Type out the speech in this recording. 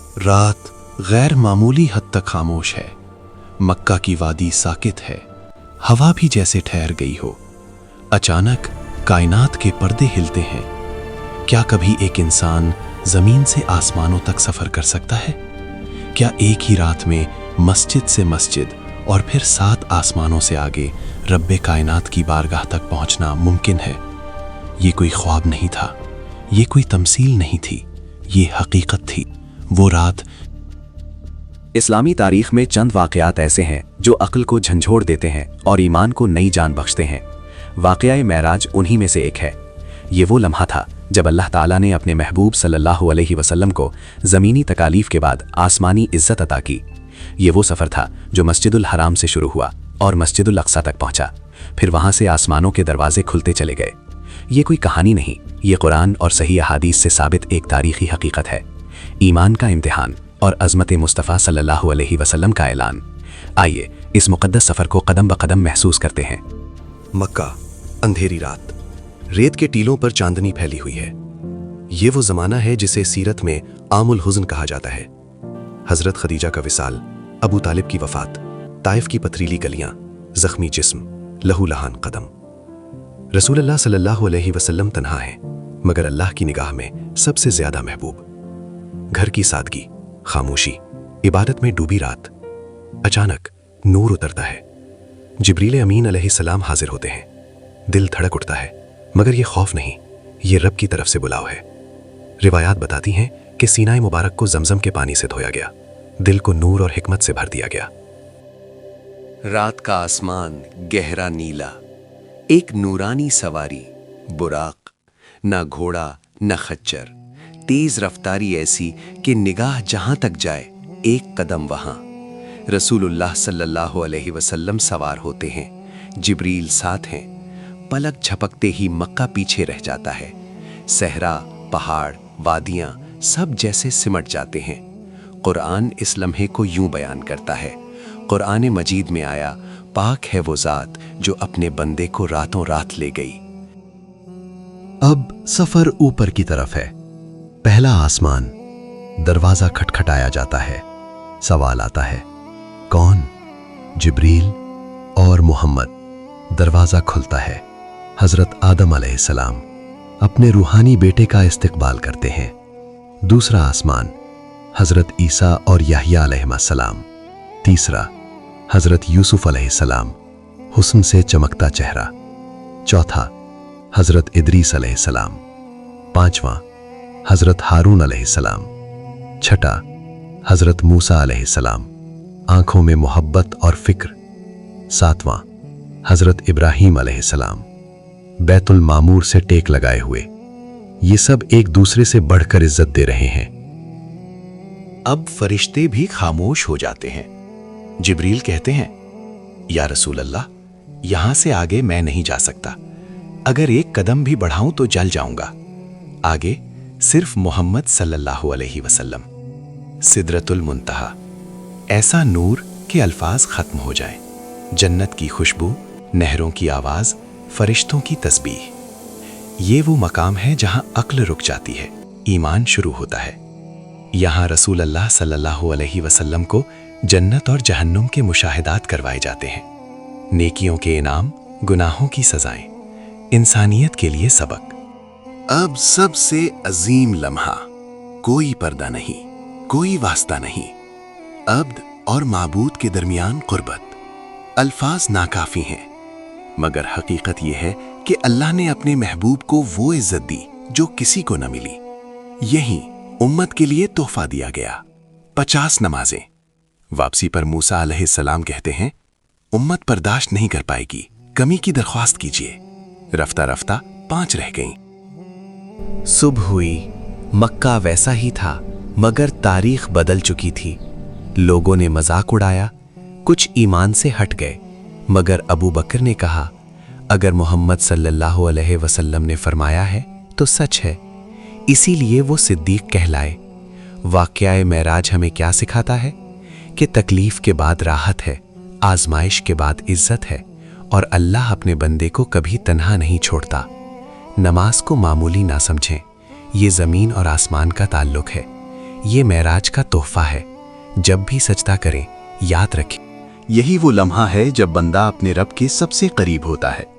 रात गैर मामूली हद तक खामोश है। मक्का की वादी साकित है, हवा भी जैसे ठहर गई हो। अचानक कायनात के पर्दे हिलते हैं। क्या कभी एक इंसान जमीन से आसमानों तक सफर कर सकता है? क्या एक ही रात में मस्जिद से मस्जिद और फिर 7 आसमानों से आगे रब्बे कायनात की बारगाह तक पहुंचना मुमकिन है? ये कोई ख्वाब नहीं था, ये कोई तमसील नहीं थी, ये हकीकत थी। वो रात। इस्लामी तारीख में चंद वाक़यात ऐसे हैं जो अक्ल को झंझोड़ देते हैं और ईमान को नई जान बख्शते हैं। वाक़या मेराज उन्हीं में से एक है। ये वो लम्हा था जब अल्लाह ताला ने अपने महबूब सल्लल्लाहु अलैहि वसल्लम को ज़मीनी तकालीफ के बाद आसमानी इज़्ज़त अता की। ये वो सफ़र था जो मस्जिदुल हराम से शुरू हुआ और मस्जिदुल अक्सा तक पहुंचा, फिर वहां से आसमानों के दरवाजे खुलते चले गए। ये कोई कहानी नहीं, ये कुरान और सही अहादीस से साबित एक तारीखी हकीकत है। ईमान का इम्तिहान और अज़मत मुस्तफ़ा सल्लल्लाहु अलैहि वसल्लम का ऐलान। आइए इस मुक़द्दस सफ़र को कदम ब कदम महसूस करते हैं। मक्का, अंधेरी रात, रेत के टीलों पर चांदनी फैली हुई है। ये वो ज़माना है जिसे सीरत में आमुल हुज़्न कहा जाता है। हज़रत खदीजा का विसाल, अबू तालिब की वफ़ात, ताइफ की पथरीली गलियां, ज़ख्मी जिस्म, लहू लहान कदम। रसूलुल्लाह सल्लल्लाहु अलैहि वसल्लम तन्हा हैं, मगर अल्लाह की निगाह में सबसे ज़्यादा महबूब। घर की सादगी, खामोशी, इबादत में डूबी रात। अचानक नूर उतरता है। जिब्रील अमीन अलैहिस्सलाम हाजिर होते हैं। दिल धड़क उठता है, मगर ये खौफ नहीं, ये रब की तरफ से बुलाव है। रिवायात बताती हैं कि सीनाए मुबारक को जमजम के पानी से धोया गया, दिल को नूर और हिकमत से भर दिया गया। रात का आसमान गहरा नीला, एक नूरानी सवारी, बुराक, न घोड़ा न खच्चर, तेज रफ्तारी ऐसी कि निगाह जहां तक जाए एक कदम वहां। रसूलुल्लाह सल्लल्लाहु अलैहि वसल्लम सवार होते हैं, जिब्रील साथ हैं। पलक झपकते ही मक्का पीछे रह जाता है। सहरा, पहाड़, वादियां सब जैसे सिमट जाते हैं। कुरान इस लम्हे को यूं बयान करता है। कुरान मजीद में आया, पाक है वो ज़ात जो अपने बंदे को रातों रात ले गई। अब सफर ऊपर की तरफ है। पहला आसमान, दरवाजा खटखटाया जाता है। सवाल आता है, कौन? जिब्रील और मोहम्मद। दरवाजा खुलता है। हजरत आदम अलैहिस्सलाम अपने रूहानी बेटे का इस्तकबाल करते हैं। दूसरा आसमान, हजरत ईसा और याह्या अलैहिस्सलाम। तीसरा, हजरत यूसुफ अलैहिस्सलाम, हुस्न से चमकता चेहरा। चौथा, हजरत इदरीस अलैहिस्सलाम। पांचवां, हजरत हारून अलैहिस्सलाम। छठा, हजरत मूसा अलैहिस्सलाम, आंखों में मोहब्बत और फिक्र। सातवां, हजरत इब्राहीम अलैहिस्सलाम, बैतुल मामूर से टेक लगाए हुए। ये सब एक दूसरे से बढ़कर इज्जत दे रहे हैं। अब फरिश्ते भी खामोश हो जाते हैं। जिब्रील कहते हैं, या रसूल अल्लाह, यहां से आगे मैं नहीं जा सकता। अगर एक कदम भी बढ़ाऊं तो जल जाऊंगा। आगे सिर्फ मोहम्मद सल्लल्लाहु अलैहि वसल्लम। सिदरतुल मुंतहा, ऐसा नूर के अल्फाज खत्म हो जाए। जन्नत की खुशबू, नहरों की आवाज, फरिश्तों की तस्बीह। ये वो मकाम है जहां अक्ल रुक जाती है, ईमान शुरू होता है। यहां रसूल अल्लाह सल्लल्लाहु अलैहि वसल्लम को जन्नत और जहन्नुम के मुशाहिदात करवाए जाते हैं। नेकियों के इनाम, गुनाहों की सजाएं, इंसानियत के लिए सबक। अब सबसे अजीम लम्हा, कोई पर्दा नहीं, कोई वास्ता नहीं। अब्द और माबूद के दरमियान कुर्बत। अल्फाज नाकाफी हैं, मगर हकीकत यह है कि अल्लाह ने अपने महबूब को वो इज्जत दी जो किसी को न मिली। यही उम्मत के लिए तोहफा दिया गया। 50 नमाजें। वापसी पर मूसा अलैहिस्सलाम कहते हैं, उम्मत बर्दाश्त नहीं कर पाएगी, कमी की दरख्वास्त कीजिए। रफ्ता रफ्ता 5 रह गईं। सुबह हुई। मक्का वैसा ही था, मगर तारीख बदल चुकी थी। लोगों ने मजाक उड़ाया, कुछ ईमान से हट गए, मगर अबू बकर ने कहा, अगर मोहम्मद सल्लल्लाहु अलैहि वसल्लम ने फरमाया है तो सच है, इसीलिए वो सिद्दीक कहलाए। वाक़या मेराज हमें क्या सिखाता है कि तकलीफ के बाद राहत है, आजमाइश के बाद इज्जत है, और अल्लाह अपने बंदे को कभी तन्हा नहीं छोड़ता। नमाज को मामूली ना समझें, ये ज़मीन और आसमान का ताल्लुक है। ये मेराज का तोहफा है। जब भी सजदा करें, याद रखें, यही वो लम्हा है जब बंदा अपने रब के सबसे करीब होता है।